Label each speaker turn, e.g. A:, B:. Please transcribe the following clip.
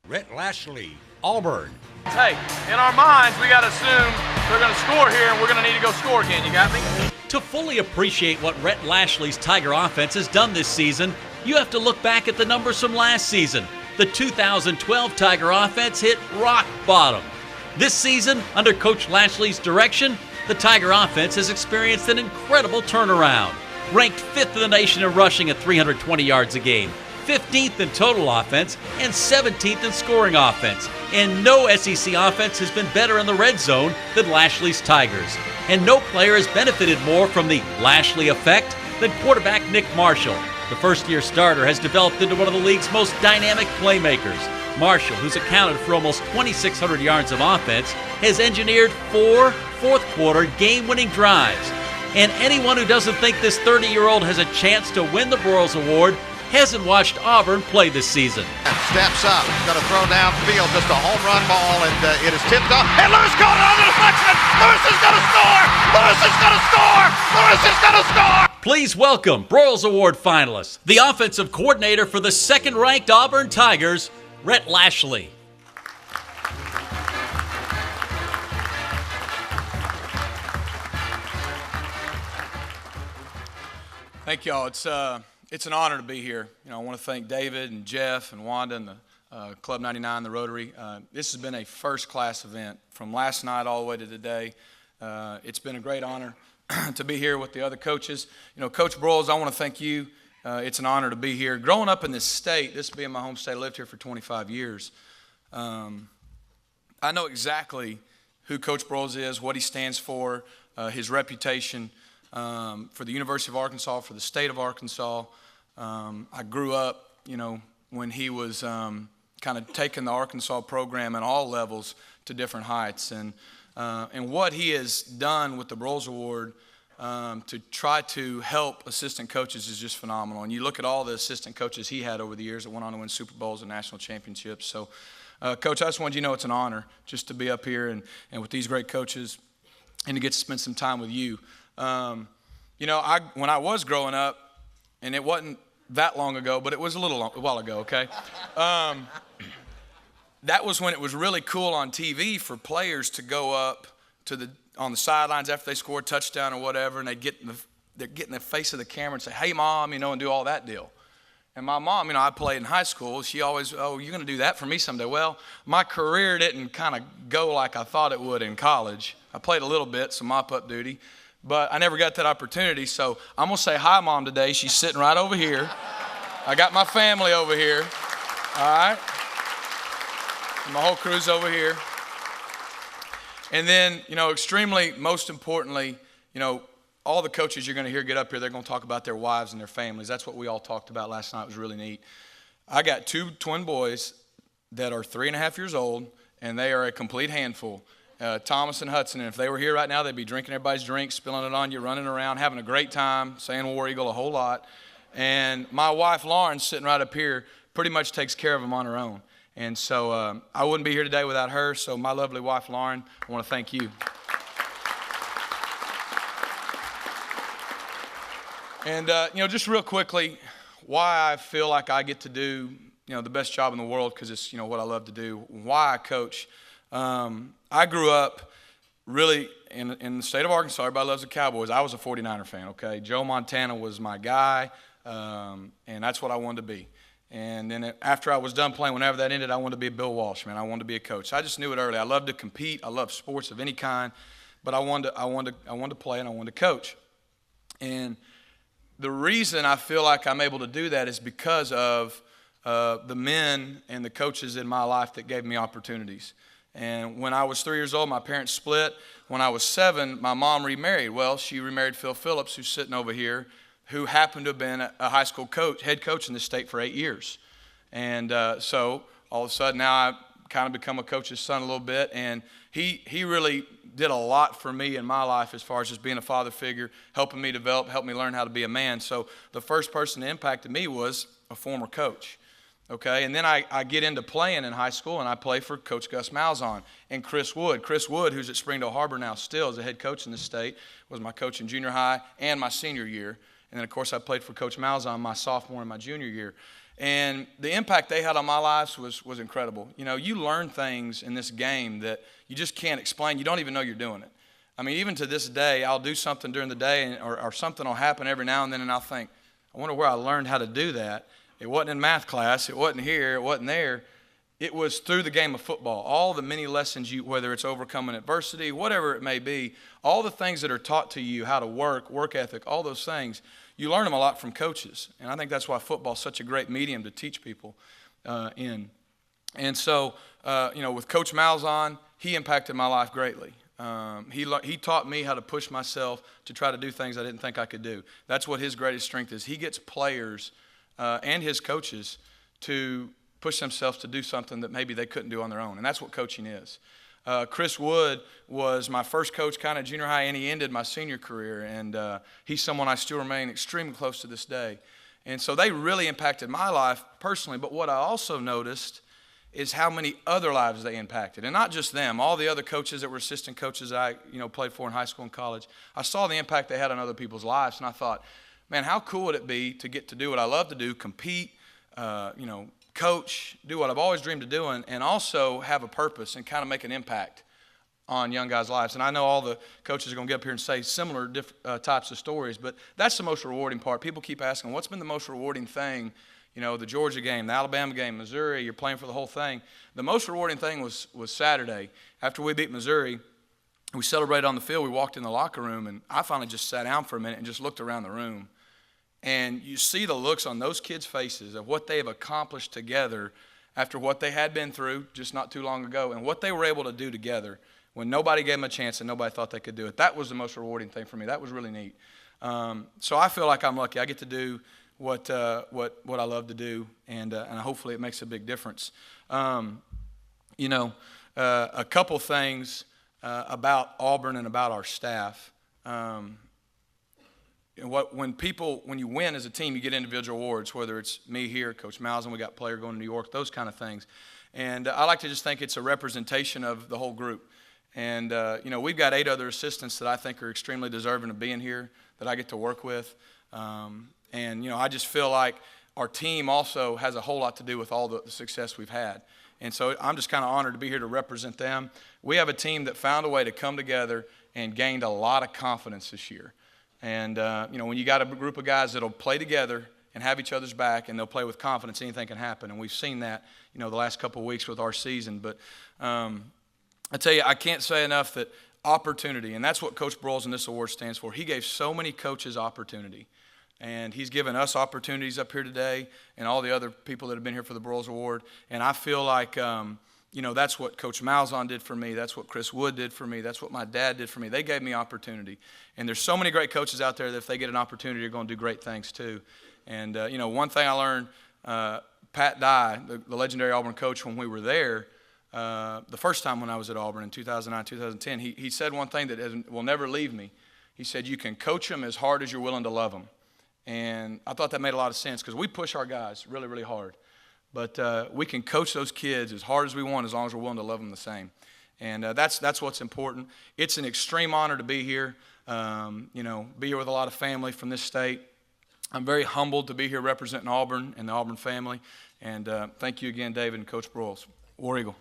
A: Rhett Lashlee, Auburn.
B: Hey, in our minds, we got to assume they're going to score here, and we're going to need to go score again. You got me?
C: To fully appreciate what Rhett Lashlee's Tiger offense has done this season, you have to look back at the numbers from last season. The 2012 Tiger offense hit rock bottom. This season, under Coach Lashlee's direction, the Tiger offense has experienced an incredible turnaround. Ranked 5th in the nation in rushing at 320 yards a game, 15th in total offense, and 17th in scoring offense. And no SEC offense has been better in the red zone than Lashlee's Tigers. And no player has benefited more from the Lashlee effect than quarterback Nick Marshall. The first-year starter has developed into one of the league's most dynamic playmakers. Marshall, who's accounted for almost 2,600 yards of offense, has engineered 4 fourth-quarter game-winning drives. And anyone who doesn't think this 30-year-old has a chance to win the Broyles Award hasn't watched Auburn play this season.
D: Steps up, going to throw downfield, just a home run ball, and it is tipped off. And Lewis caught it on the deflection. Lewis is going to score. Lewis is going to score. Lewis is going to score.
C: Please welcome Broyles Award finalist, the offensive coordinator for the second-ranked Auburn Tigers, Rhett Lashlee.
B: Thank y'all. It's an honor to be here. I want to thank David and Jeff and Wanda and the Club 99, the Rotary. This has been a first-class event from last night all the way to today. It's been a great honor to be here with the other coaches. Coach Broyles, I want to thank you. It's an honor to be here. Growing up in this state, this being my home state, I lived here for 25 years. I know exactly who Coach Broyles is, what he stands for, his reputation for the University of Arkansas, for the state of Arkansas. I grew up, when he was kind of taking the Arkansas program at all levels to different heights. And what he has done with the Broyles Award to try to help assistant coaches is just phenomenal. And you look at all the assistant coaches he had over the years that went on to win Super Bowls and national championships. So, Coach, I just wanted you to know it's an honor just to be up here and with these great coaches and to get to spend some time with you. When I was growing up, and it wasn't that long ago, but it was a while ago, okay? That was when it was really cool on TV for players to go up on the sidelines after they scored a touchdown or whatever, and they'd get in the face of the camera and say, "Hey, Mom," and do all that deal. And my mom, I played in high school. She always, "Oh, you're going to do that for me someday." Well, my career didn't kind of go like I thought it would in college. I played a little bit, some mop-up duty. But I never got that opportunity, so I'm going to say hi, Mom, today. She's sitting right over here. I got my family over here, all right? My whole crew's over here. And then, most importantly, all the coaches you're going to hear get up here, they're going to talk about their wives and their families. That's what we all talked about last night. It was really neat. I got 2 twin boys that are 3.5 years old, and they are a complete handful. Thomas and Hudson, and if they were here right now, they'd be drinking everybody's drinks, spilling it on you, running around, having a great time, saying War Eagle a whole lot. And my wife, Lauren, sitting right up here, pretty much takes care of them on her own. And so I wouldn't be here today without her, so my lovely wife, Lauren, I want to thank you. And, just real quickly, why I feel like I get to do, the best job in the world, because it's, what I love to do, why I coach. I grew up really in the state of Arkansas. Everybody loves the Cowboys. I was a 49er fan, okay? Joe Montana was my guy, and that's what I wanted to be. And then after I was done playing, whenever that ended, I wanted to be a Bill Walsh, man. I wanted to be a coach. So I just knew it early. I loved to compete. I loved sports of any kind, but I wanted to play and I wanted to coach. And the reason I feel like I'm able to do that is because of the men and the coaches in my life that gave me opportunities. And when I was 3 years old, my parents split. When I was 7, my mom remarried. Well, she remarried Phil Phillips, who's sitting over here, who happened to have been a high school head coach in the state for 8 years. And so all of a sudden now I kind of become a coach's son a little bit. And he really did a lot for me in my life as far as just being a father figure, helping me develop, helping me learn how to be a man. So the first person that impacted me was a former coach. Okay, and then I get into playing in high school, and I play for Coach Gus Malzahn and Chris Wood. Chris Wood, who's at Springdale Harbor now still as a head coach in the state, was my coach in junior high and my senior year. And then, of course, I played for Coach Malzahn my sophomore and my junior year. And the impact they had on my life was incredible. You know, you learn things in this game that you just can't explain. You don't even know you're doing it. I mean, even to this day, I'll do something during the day or something will happen every now and then, and I'll think, I wonder where I learned how to do that. It wasn't in math class. It wasn't here. It wasn't there. It was through the game of football. All the many lessons whether it's overcoming adversity, whatever it may be, all the things that are taught to you, how to work ethic, all those things, you learn them a lot from coaches. And I think that's why football is such a great medium to teach people in. And so, with Coach Malzahn, he impacted my life greatly. He taught me how to push myself to try to do things I didn't think I could do. That's what his greatest strength is. He gets players and his coaches to push themselves to do something that maybe they couldn't do on their own, and that's what coaching is. Chris Wood was my first coach kind of junior high, and he ended my senior career, and he's someone I still remain extremely close to this day. And so they really impacted my life personally, but what I also noticed is how many other lives they impacted, and not just them, all the other coaches that were assistant coaches I played for in high school and college. I saw the impact they had on other people's lives, and I thought, man, how cool would it be to get to do what I love to do, compete, coach, do what I've always dreamed of doing, and also have a purpose and kind of make an impact on young guys' lives. And I know all the coaches are going to get up here and say similar types of stories, but that's the most rewarding part. People keep asking, what's been the most rewarding thing? The Georgia game, the Alabama game, Missouri, you're playing for the whole thing. The most rewarding thing was Saturday. After we beat Missouri, we celebrated on the field. We walked in the locker room, and I finally just sat down for a minute and just looked around the room. And you see the looks on those kids' faces of what they have accomplished together after what they had been through just not too long ago and what they were able to do together when nobody gave them a chance and nobody thought they could do it. That was the most rewarding thing for me. That was really neat. So I feel like I'm lucky. I get to do what I love to do, and hopefully it makes a big difference. A couple things about Auburn and about our staff. When you win as a team, you get individual awards, whether it's me here, Coach Malzahn, we got player going to New York, those kind of things. And I like to just think it's a representation of the whole group. And, we've got 8 other assistants that I think are extremely deserving of being here that I get to work with. I just feel like our team also has a whole lot to do with all the success we've had. And so I'm just kind of honored to be here to represent them. We have a team that found a way to come together and gained a lot of confidence this year. And, when you got a group of guys that'll play together and have each other's back and they'll play with confidence, anything can happen. And we've seen that, the last couple of weeks with our season. But I tell you, I can't say enough that opportunity, and that's what Coach Broyles in this award stands for. He gave so many coaches opportunity. And he's given us opportunities up here today and all the other people that have been here for the Broyles Award. And I feel like that's what Coach Malzahn did for me. That's what Chris Wood did for me. That's what my dad did for me. They gave me opportunity. And there's so many great coaches out there that if they get an opportunity, they're going to do great things too. And, one thing I learned, Pat Dye, the legendary Auburn coach, when we were there, the first time when I was at Auburn in 2009, 2010, he said one thing that will never leave me. He said, you can coach them as hard as you're willing to love them. And I thought that made a lot of sense because we push our guys really, really hard. But we can coach those kids as hard as we want as long as we're willing to love them the same. And that's what's important. It's an extreme honor to be here, be here with a lot of family from this state. I'm very humbled to be here representing Auburn and the Auburn family. And thank you again, David and Coach Broyles. War Eagle.